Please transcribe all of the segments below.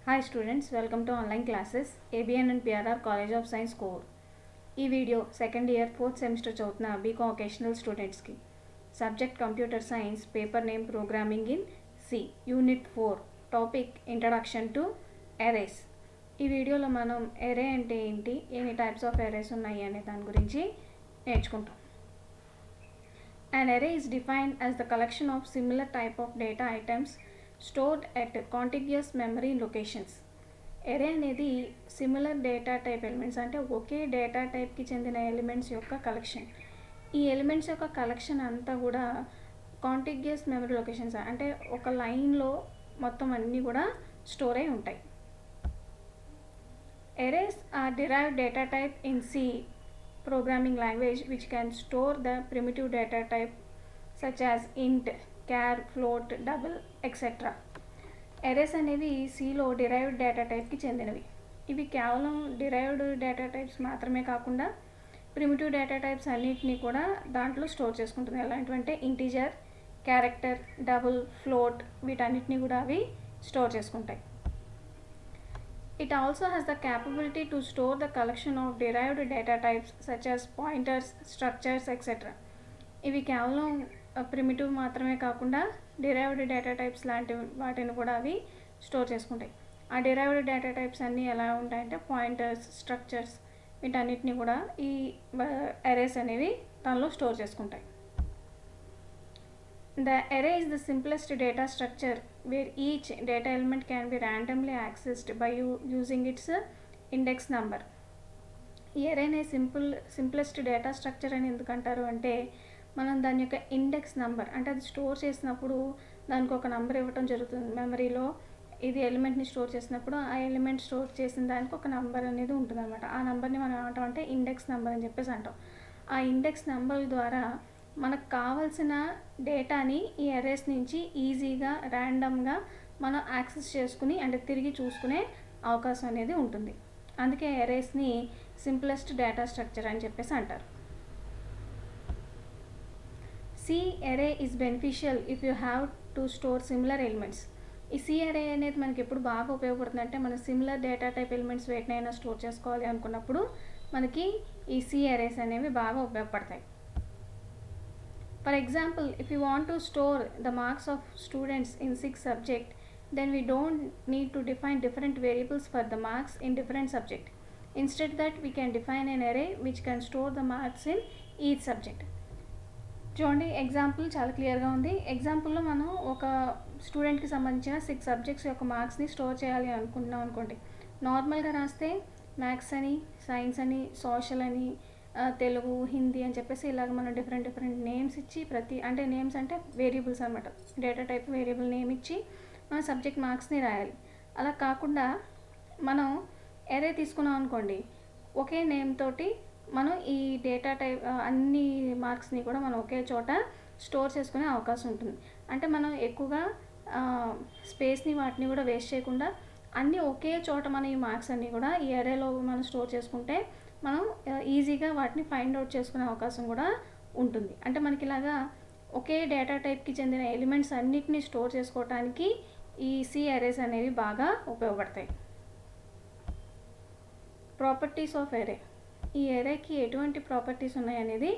Hi students, welcome to online classes ABN and PRR College of Science Core. ఈ video second year fourth semester చదువుతున్న BCom vocational స్టూడెంట్స్కి. Subject computer science, paper name programming in C, unit 4, topic introduction to arrays. ఈ వీడియోలో మనం ఎరే అంటే ఏంటి, ఎన్ని types of erase ఉన్నాయి అనే దాని గురించి నేర్చుకుంటాం. An array is defined as the collection of similar type of data items stored at contiguous memory locations. ఎరే అనేది సిమిలర్ డేటా టైప్ ఎలిమెంట్స్, అంటే ఒకే డేటా టైప్కి చెందిన ఎలిమెంట్స్ యొక్క కలెక్షన్. ఈ ఎలిమెంట్స్ యొక్క కలెక్షన్ అంతా కూడా కాంటిగ్యూస్ మెమరీ లొకేషన్స్, అంటే ఒక లైన్లో మొత్తం అన్నీ కూడా స్టోర్ అయి ఉంటాయి. Arrays are derived data type in C programming language which can store the primitive data type such as int, char, float, double, etc. Arrays అనేవి సిలో డిరైవ్డ్ డేటా టైప్కి చెందినవి. ఇవి కేవలం డిరైవ్డ్ డేటా టైప్స్ మాత్రమే కాకుండా ప్రిమిటివ్ డేటా టైప్స్ అన్నిటినీ కూడా దాంట్లో స్టోర్ చేసుకుంటుంది. ఎలాంటివంటే ఇంటీజర్, క్యారెక్టర్, డబుల్, ఫ్లోట్, వీటన్నిటిని కూడా అవి స్టోర్ చేసుకుంటాయి. It also has the capability to store the collection of derived data types such as pointers, structures, etc. ఇవి కేవలం ప్రిమిటివ్ మాత్రమే కాకుండా డిరైవ్డ్ డేటా టైప్స్ లాంటి వాటిని కూడా అవి స్టోర్ చేసుకుంటాయి. ఆ డిరైవ్డ్ డేటా టైప్స్ అన్నీ ఎలా ఉంటాయంటే పాయింటర్స్, స్ట్రక్చర్స్, వీటన్నిటిని కూడా ఈ అరేస్ అనేవి దానిలో స్టోర్ చేసుకుంటాయి. The array is the simplest data structure where each data element can be randomly accessed by using its index number. ఈ అరేనే సింప్లెస్ట్ డేటా స్ట్రక్చర్ అని ఎందుకు అంటారు అంటే, మనం దాని యొక్క ఇండెక్స్ నెంబర్, అంటే అది స్టోర్ చేసినప్పుడు దానికి ఒక నెంబర్ ఇవ్వటం జరుగుతుంది. మెమరీలో ఇది ఎలిమెంట్ని స్టోర్ చేసినప్పుడు ఆ ఎలిమెంట్ స్టోర్ చేసిన దానికి ఒక నెంబర్ అనేది ఉంటుంది అనమాట. ఆ నెంబర్ని మనం ఏమంటాం అంటే ఇండెక్స్ నెంబర్ అని చెప్పేసి అంటాం. ఆ ఇండెక్స్ నెంబర్ ద్వారా మనకు కావాల్సిన డేటాని ఈ అరేస్ నుంచి ఈజీగా ర్యాండమ్గా మనం యాక్సెస్ చేసుకుని అంటే తిరిగి చూసుకునే అవకాశం అనేది ఉంటుంది. అందుకే అరేస్ని సింప్లెస్ట్ డేటా స్ట్రక్చర్ అని చెప్పేసి అంటారు. C array is beneficial if you have to store similar elements. ఈ సి అరే అనేది మనకి ఎప్పుడు బాగా ఉపయోగపడుతుంది అంటే, మన సిమిలర్ డేటా టైప్ ఎలిమెంట్స్ వేటినైనా స్టోర్ చేసుకోవాలి అనుకున్నప్పుడు మనకి ఈ సి అరేస్ అనేవి బాగా ఉపయోగపడతాయి. For example, if you want to store the marks of students in 6 subjects, then we don't need to define different variables for the marks in different subjects. Instead that we can define an array which can store the marks in each subject. చూడండి, example చాలా క్లియర్గా ఉంది. ఎగ్జాంపుల్లో మనం ఒక స్టూడెంట్కి సంబంధించిన 6 subjects యొక్క మార్క్స్ని store చేయాలి అనుకుంటున్నాం అనుకోండి. నార్మల్గా రాస్తే మ్యాథ్స్ అని, సైన్స్ అని, సోషల్ అని, తెలుగు, హిందీ అని చెప్పేసి ఇలాగ మనం డిఫరెంట్ నేమ్స్ ఇచ్చి అంటే నేమ్స్ అంటే వేరియబుల్స్ అనమాట, డేటా టైప్ వేరియబుల్ నేమ్ ఇచ్చి మన సబ్జెక్ట్ మార్క్స్ని రాయాలి. అలా కాకుండా మనం ఎరే తీసుకున్నాం అనుకోండి, ఒకే నేమ్ తోటి మనం ఈ డేటా టైప్ అన్ని మార్క్స్ని కూడా మనం ఒకే చోట స్టోర్ చేసుకునే అవకాశం ఉంటుంది. అంటే మనం ఎక్కువగా స్పేస్ని వాటిని కూడా వేస్ట్ చేయకుండా అన్నీ ఒకే చోట మనం ఈ మార్క్స్ అన్నీ కూడా ఈ ఎరేలో మనం స్టోర్ చేసుకుంటే మనం ఈజీగా వాటిని ఫైండ్ అవుట్ చేసుకునే అవకాశం కూడా ఉంటుంది. అంటే మనకి ఇలాగా ఒకే డేటా టైప్కి చెందిన ఎలిమెంట్స్ అన్నిటినీ స్టోర్ చేసుకోవడానికి ఈ సి అరేస్ అనేవి బాగా ఉపయోగపడతాయి. Properties of array. ఈ ఎరేకి ఎటువంటి ప్రాపర్టీస్ ఉన్నాయనేది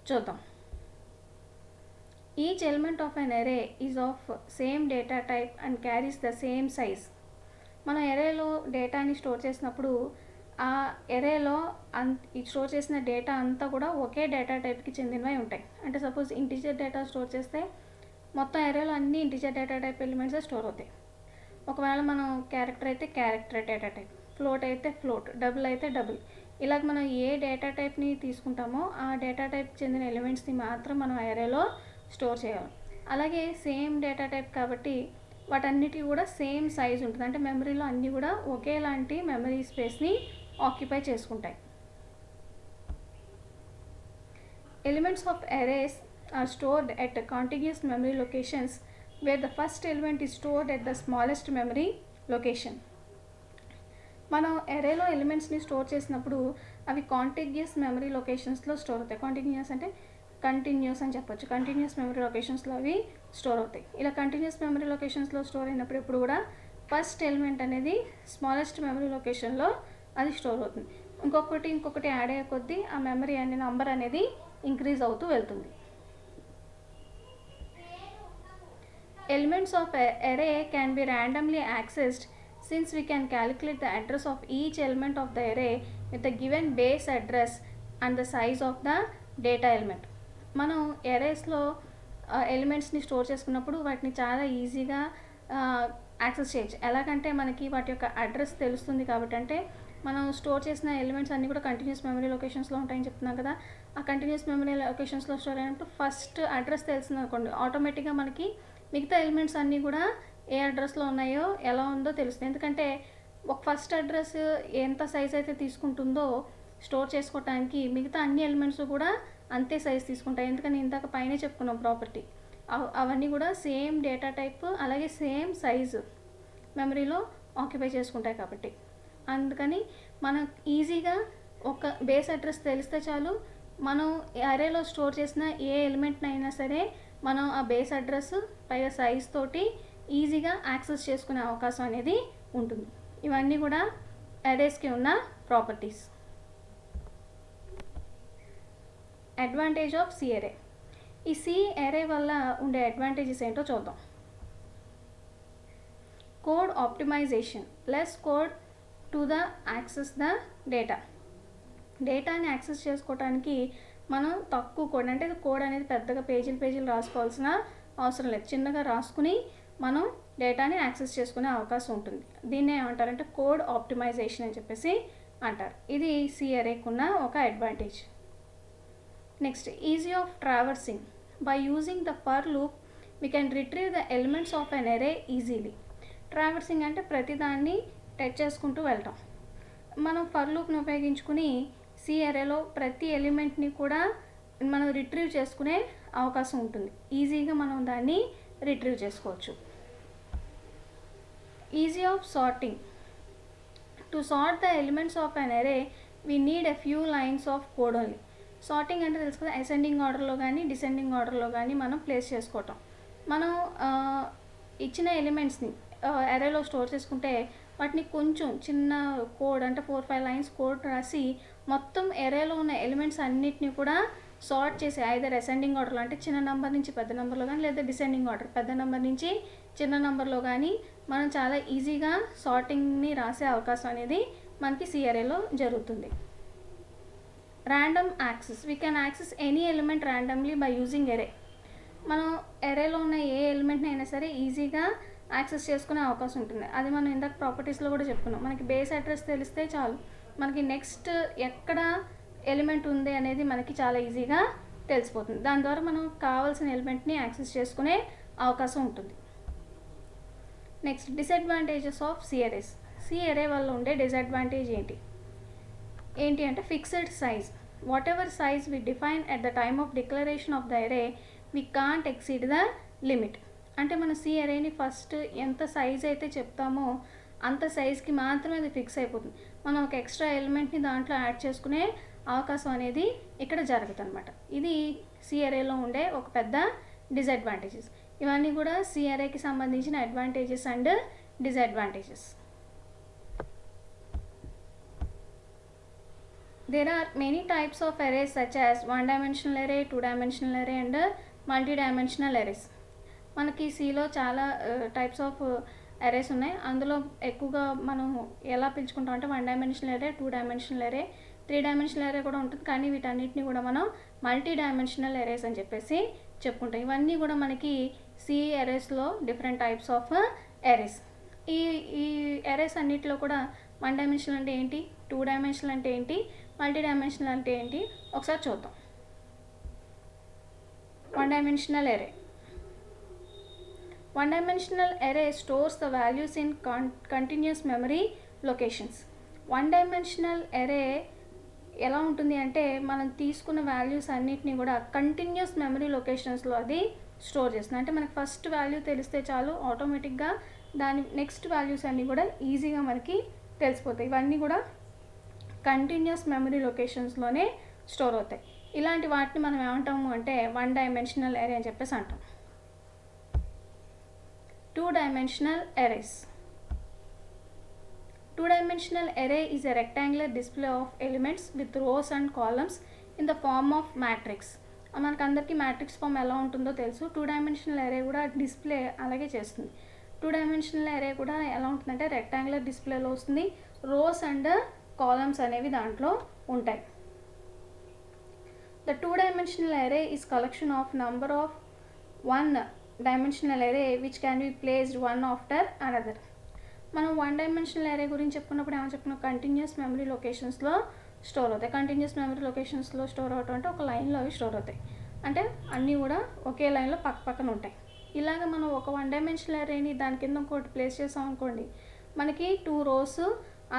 చూద్దాం. Each element of an array is of same data type and carries the same size. మనం ఎరేలో డేటాని స్టోర్ చేసినప్పుడు ఆ ఎరేలో స్టోర్ చేసిన డేటా అంతా కూడా ఒకే డేటా టైప్కి చెందినవి ఉంటాయి. అంటే సపోజ్ ఇంటీజర్ డేటా స్టోర్ చేస్తే మొత్తం ఎరేలో అన్ని ఇంటీజర్ డేటా టైప్ ఎలిమెంట్సే స్టోర్ అవుతాయి. ఒకవేళ మనం క్యారెక్టర్ అయితే క్యారెక్టర్ డేటా టైప్, ఫ్లోట్ అయితే ఫ్లోట్, డబుల్ అయితే డబుల్, ఇలాగ మనం ఏ డేటా టైప్ని తీసుకుంటామో ఆ డేటా టైప్కి చెందిన ఎలిమెంట్స్ని మాత్రం మనం ఎరేలో స్టోర్ చేయాలి. అలాగే సేమ్ డేటా టైప్ కాబట్టి వాటన్నిటికీ కూడా సేమ్ సైజ్ ఉంటుంది. అంటే మెమరీలో అన్నీ కూడా ఒకేలాంటి మెమరీ స్పేస్ని ఆక్యుపై చేసుకుంటాయి. Elements of arrays are stored at contiguous memory locations where the first element is stored at the smallest memory location. మనం అరేలో ఎలిమెంట్స్ని స్టోర్ చేసినప్పుడు అవి కాంటిగ్యూస్ మెమరీ లొకేషన్స్లో స్టోర్ అవుతాయి. కాంటిగ్యూస్ అంటే కంటిన్యూస్ అని చెప్పొచ్చు. కంటిన్యూస్ మెమరీ లొకేషన్స్లో అవి స్టోర్ అవుతాయి. ఇలా కంటిన్యూస్ మెమరీ లొకేషన్స్లో స్టోర్ అయినప్పుడు ఎప్పుడు కూడా ఫస్ట్ ఎలిమెంట్ అనేది స్మాలెస్ట్ మెమరీ లొకేషన్లో అది స్టోర్ అవుతుంది. ఇంకొకటి యాడ్ అయ్యే కొద్దీ ఆ మెమరీ అనే నంబర్ అనేది ఇంక్రీజ్ అవుతూ వెళ్తుంది. Elements of array can be randomly accessed since we can calculate the address of each element of the array with a given base address and the size of the data element. మనం ఎరేస్లో ఎలిమెంట్స్ని store చేసుకున్నప్పుడు వాటిని చాలా ఈజీగా access చేయొచ్చు. ఎలాగంటే మనకి వాటి యొక్క అడ్రస్ తెలుస్తుంది కాబట్టి, అంటే మనం స్టోర్ చేసిన ఎలిమెంట్స్ అన్నీ కూడా కంటిన్యూస్ మెమరీ లొకేషన్స్లో ఉంటాయని చెప్తున్నాం కదా. ఆ కంటిన్యూస్ మెమరీ లొకేషన్స్లో స్టోర్ అయినప్పుడు ఫస్ట్ అడ్రస్ తెలిసింది అనుకోండి, ఆటోమేటిక్గా మనకి మిగతా ఎలిమెంట్స్ అన్నీ కూడా ఏ అడ్రస్లో ఉన్నాయో ఎలా ఉందో తెలుస్తుంది. ఎందుకంటే ఒక ఫస్ట్ అడ్రస్ ఎంత సైజ్ అయితే తీసుకుంటుందో స్టోర్ చేసుకోవటానికి మిగతా అన్ని ఎలిమెంట్స్ కూడా అంతే సైజ్ తీసుకుంటాయి. ఎందుకని ఇందాక పైన చెప్పుకున్నాం ప్రాపర్టీ, అవన్నీ కూడా సేమ్ డేటా టైప్ అలాగే సేమ్ సైజు మెమరీలో ఆక్యుపై చేసుకుంటాయి కాబట్టి. అందుకని మనం ఈజీగా ఒక బేస్ అడ్రస్ తెలిస్తే చాలు, మనం అరేలో స్టోర్ చేసిన ఏ ఎలిమెంట్ని అయినా సరే మనం ఆ బేస్ అడ్రస్ పైగా సైజ్ తోటి ఈజీగా యాక్సెస్ చేసుకునే అవకాశం అనేది ఉంటుంది. ఇవన్నీ కూడా అరేస్కి ఉన్న ప్రాపర్టీస్. అడ్వాంటేజ్ ఆఫ్ సి అరే. ఈ సి అరే వల్ల ఉండే అడ్వాంటేజెస్ ఏంటో చూద్దాం. Code optimisation, less code to the access the డేటాని యాక్సెస్ చేసుకోవడానికి మనం తక్కువ కోడ్, అంటే కోడ్ అనేది పెద్దగా పేజీలు రాసుకోవాల్సిన అవసరం లేదు, చిన్నగా రాసుకుని మనం డేటాని యాక్సెస్ చేసుకునే అవకాశం ఉంటుంది. దీన్ని ఏమంటారంటే కోడ్ ఆప్టిమైజేషన్ అని చెప్పేసి అంటారు. ఇది సి అరేకున్న ఒక advantage. Next, easy of traversing. By using the for loop we can retrieve the elements of an array easily. Traversing అంటే ప్రతిదాన్ని టచ్ చేసుకుంటూ వెళ్ళటం. మనం ఫర్ లూప్ని ఉపయోగించుకుని సి అరేలో ప్రతి ఎలిమెంట్ని కూడా మనం రిట్రీవ్ చేసుకునే అవకాశం ఉంటుంది. ఈజీగా మనం దాన్ని రిట్రీవ్ చేసుకోవచ్చు. Easy of sorting. To sort the elements of an array we need a few lines of code only. Sorting అంటే తెలుసు కదా, అసెండింగ్ ఆర్డర్లో కానీ డిసెండింగ్ ఆర్డర్లో కానీ మనం ప్లేస్ చేసుకోవటం. మనం ఇచ్చిన ఎలిమెంట్స్ని అరేలో స్టోర్ చేసుకుంటే వాటిని కొంచెం చిన్న కోడ్ అంటే 4-5 లైన్స్ కోడ్ రాసి మొత్తం ఎరేలో ఉన్న ఎలిమెంట్స్ అన్నిటిని కూడా సార్ట్ చేసి ఐదర్ అసెండింగ్ ఆర్డర్లో అంటే చిన్న నెంబర్ నుంచి పెద్ద నెంబర్లో కానీ, లేదా డిసెండింగ్ ఆర్డర్ పెద్ద నెంబర్ నుంచి చిన్న నెంబర్లో కానీ మనం చాలా ఈజీగా సార్టింగ్ని రాసే అవకాశం అనేది మనకి సి అరేలో జరుగుతుంది. Random access. We can access any element randomly by using array. మనం ఎరేలో ఉన్న ఏ ఎలిమెంట్ని అయినా సరే ఈజీగా యాక్సెస్ చేసుకునే అవకాశం ఉంటుంది. అది మనం ఇందాక ప్రాపర్టీస్లో కూడా చెప్పుకున్నాం. మనకి బేస్ అడ్రస్ తెలిస్తే చాలు, మనకి నెక్స్ట్ ఎక్కడ ఎలిమెంట్ ఉంది అనేది మనకి చాలా ఈజీగా తెలిసిపోతుంది. దాని ద్వారా మనం కావాల్సిన ఎలిమెంట్ని యాక్సెస్ చేసుకునే అవకాశం ఉంటుంది. Next, disadvantages of C arrays. C array వల్ల ఉండే డిసడ్వాంటేజ్ ఏంటి అంటే fixed size. Whatever size we define at the time of declaration of the array we can't exceed the limit. అంటే మన సి అరేని ఫస్ట్ ఎంత సైజ్ అయితే చెప్తామో అంత సైజ్కి మాత్రమే అది ఫిక్స్ అయిపోతుంది. మనం ఒక ఎక్స్ట్రా ఎలిమెంట్ని దాంట్లో యాడ్ చేసుకునే అవకాశం అనేది ఇక్కడ జరుగుతుంది అనమాట. ఇది సి అరేలో ఉండే ఒక పెద్ద డిసడ్వాంటేజెస్. ఇవన్నీ కూడా సి అరేకి సంబంధించిన advantages and disadvantages. There are many types of arrays such as one-dimensional array, two-dimensional array and multi-dimensional arrays. మనకి సిలో చాలా టైప్స్ ఆఫ్ అరేస్ ఉన్నాయి. అందులో ఎక్కువగా మనం ఎలా పిలుచుకుంటాం అంటే 1 డైమెన్షనల్ అరే, 2 డైమెన్షనల్ అరే, 3 డైమెన్షనల్ అరే కూడా ఉంటుంది. కానీ వీటన్నిటిని కూడా మనం మల్టీ డైమెన్షనల్ అరేస్ అని చెప్పేసి చెప్పుకుంటాం. ఇవన్నీ కూడా మనకి సి అరేస్లో డిఫరెంట్ టైప్స్ ఆఫ్ అరేస్. ఈ అరేస్ అన్నిటిలో కూడా 1 డైమెన్షనల్ అంటే ఏంటి, 2 డైమెన్షనల్ అంటే ఏంటి, మల్టీ డైమెన్షనల్ అంటే ఏంటి ఒకసారి చూద్దాం. 1 డైమెన్షనల్ అరే. One dimensional array stores the values in continuous memory locations. One dimensional array ఎలా ఉంటుంది అంటే మనం తీసుకున్న వాల్యూస్ అన్నిటిని కూడా కంటిన్యూస్ మెమరీ లొకేషన్స్లో అది స్టోర్ చేస్తుంది. అంటే మనకి ఫస్ట్ వాల్యూ తెలిస్తే చాలు, ఆటోమేటిక్గా దాని నెక్స్ట్ వాల్యూస్ అన్నీ కూడా ఈజీగా మనకి తెలిసిపోతాయి. ఇవన్నీ కూడా కంటిన్యూస్ మెమరీ లొకేషన్స్లోనే స్టోర్ అవుతాయి. ఇలాంటి వాటిని మనం ఏమంటాము అంటే 1 డైమెన్షనల్ అరే అని చెప్పేసి అంటాం. 2 dimensional arrays. 2-dimensional array is a rectangular display of elements with rows and columns in the form of matrix. మనకు అందరికీ మ్యాట్రిక్స్ ఫామ్ ఎలా ఉంటుందో తెలుసు. 2-dimensional array కూడా డిస్ప్లే అలాగే చేస్తుంది. 2-dimensional array కూడా ఎలా ఉంటుందంటే రెక్టాంగులర్ డిస్ప్లేలో వస్తుంది. రోస్ అండ్ కాలమ్స్ అనేవి దాంట్లో ఉంటాయి. The 2-dimensional array is collection of number of 1-dimensional array which can be placed one after another. మనం 1-dimensional array గురించి చెప్పుకున్నప్పుడు ఏమని చెప్పుకున్నాం, కంటిన్యూస్ మెమరీ లొకేషన్స్లో స్టోర్ అవుతాయి. కంటిన్యూస్ మెమరీ లొకేషన్స్లో స్టోర్ అవటం అంటే ఒక లైన్లో అవి స్టోర్ అవుతాయి. అంటే అన్నీ కూడా ఒకే లైన్లో పక్క పక్కన ఉంటాయి. ఇలాగ మనం ఒక 1-dimensional arrayని దాని కింద ఇంకోటి ప్లేస్ చేసాం అనుకోండి, మనకి 2 rows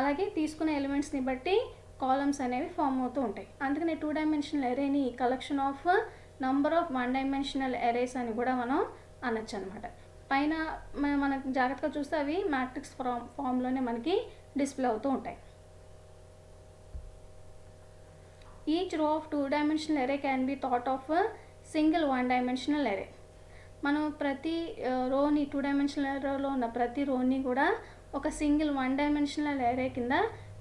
అలాగే తీసుకునే ఎలిమెంట్స్ని బట్టి కాలమ్స్ అనేవి ఫామ్ అవుతూ ఉంటాయి. అందుకని 2-dimensional arrayని collection of number of 1-dimensional arrays అని కూడా మనం అనొచ్చు అనమాట. పైన మనకు జాగ్రత్తగా చూస్తే అవి మ్యాట్రిక్స్ ఫామ్లోనే మనకి డిస్ప్లే అవుతూ ఉంటాయి. Each row of 2-dimensional array can be thought of single 1-dimensional array. మనం ప్రతి రోని 2-dimensional arrayలో ఉన్న ప్రతి రోని కూడా ఒక సింగిల్ 1-dimensional array కింద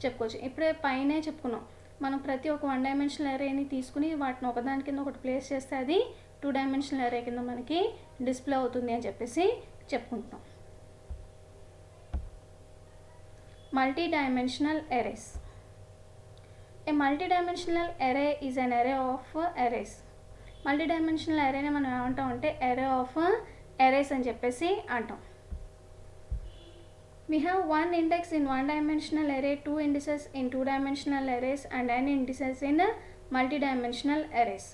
చెప్పుకోవచ్చు. ఇప్పుడే పైనే చెప్పుకున్నాం, మనం ప్రతి ఒక్క 1-dimensional arrayని తీసుకుని వాటిని ఒకదాని కింద ఒకటి ప్లేస్ చేస్తే అది 2-dimensional array కింద మనకి డిస్ప్లే అవుతుంది అని చెప్పేసి చెప్పుకుంటున్నాం. మల్టీ-dimensional arrays. A multi-dimensional array is an array of arrays. మల్టీ-dimensional arrayని మనం ఏమంటాం అంటే array of arrays అని చెప్పేసి అంటాం. We have one index in 1-dimensional array, 2 indices in 2-dimensional arrays and n indices in multi-dimensional arrays.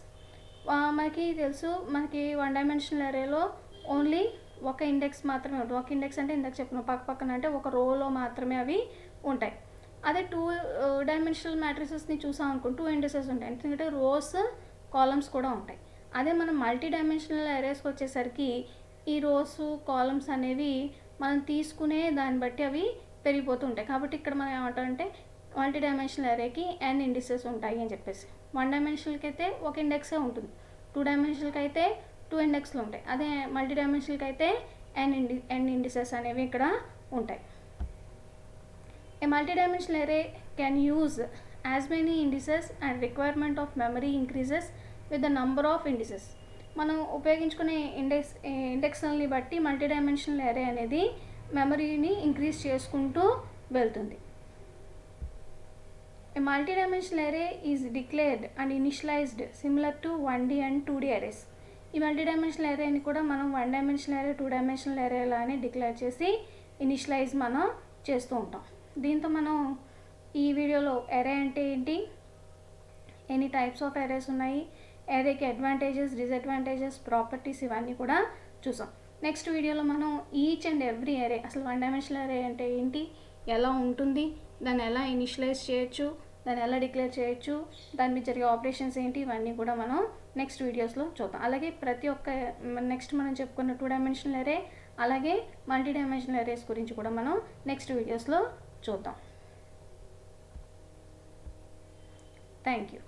మనకి తెలుసు, మనకి 1-dimensional arrayలో ఓన్లీ ఒక ఇండెక్స్ మాత్రమే ఉంటుంది. ఒక ఇండెక్స్ అంటే ఇందాక చెప్పుకున్నాం, పక్క పక్కన అంటే ఒక రోలో మాత్రమే అవి ఉంటాయి. అదే 2-dimensional మ్యాట్రిసెస్ని చూసాం అనుకోండి, 2 ఇండిసెస్ ఉంటాయి. ఎందుకంటే రోస్ కాలమ్స్ కూడా ఉంటాయి. అదే మనం మల్టీ-dimensional arraysకి వచ్చేసరికి ఈ రోస్ కాలమ్స్ అనేవి మనం తీసుకునే దాన్ని బట్టి అవి పెరిగిపోతూ ఉంటాయి. కాబట్టి ఇక్కడ మనం ఏమంటామంటే మల్టీ-dimensional arrayకి n ఇండిసెస్ ఉంటాయి అని చెప్పేసి. 1-dimensionalకి అయితే ఒక ఇండెక్సే ఉంటుంది, 2-dimensionalకి అయితే 2 ఇండెక్స్లు ఉంటాయి. అదే మల్టీ-dimensionalకి అయితే n ఇండిసెస్ అనేవి ఇక్కడ ఉంటాయి. A multi-dimensional array can use as many indices and requirement of memory increases with the number of indices. మనం ఉపయోగించుకునే ఇండెక్స్ని బట్టి మల్టీ-dimensional array అనేది మెమరీని ఇంక్రీజ్ చేసుకుంటూ వెళ్తుంది. A multi-dimensional array is declared and initialized similar to 1D and 2D arrays. ఈ మల్టీ-dimensional arrayని కూడా మనం 1-dimensional array 2-dimensional array లానే డిక్లేర్ చేసి ఇనిషియలైజ్ మనం చేస్తూ ఉంటాం. దీంతో మనం ఈ వీడియోలో array అంటే ఏంటి, ఎన్ని టైప్స్ ఆఫ్ arrays ఉన్నాయి, arrayకి అడ్వాంటేజెస్, డిసడ్వాంటేజెస్, ప్రాపర్టీస్ ఇవన్నీ కూడా చూసాం. నెక్స్ట్ వీడియోలో మనం ఈచ్ అండ్ ఎవ్రీ array, అసలు 1-dimensional array అంటే ఏంటి, ఎలా ఉంటుంది, దాన్ని ఎలా ఇనిషియలైజ్ చేయొచ్చు, దాన్ని ఎలా డిక్లేర్ చేయొచ్చు, దాని మీద జరిగే ఆపరేషన్స్ ఏంటి, ఇవన్నీ కూడా మనం నెక్స్ట్ వీడియోస్లో చూద్దాం. అలాగే ప్రతి ఒక్క నెక్స్ట్ మనం చెప్పుకున్న 2-dimensional array అలాగే మల్టీ-dimensional arrays గురించి కూడా మనం నెక్స్ట్ వీడియోస్లో చూద్దాం. Thank you.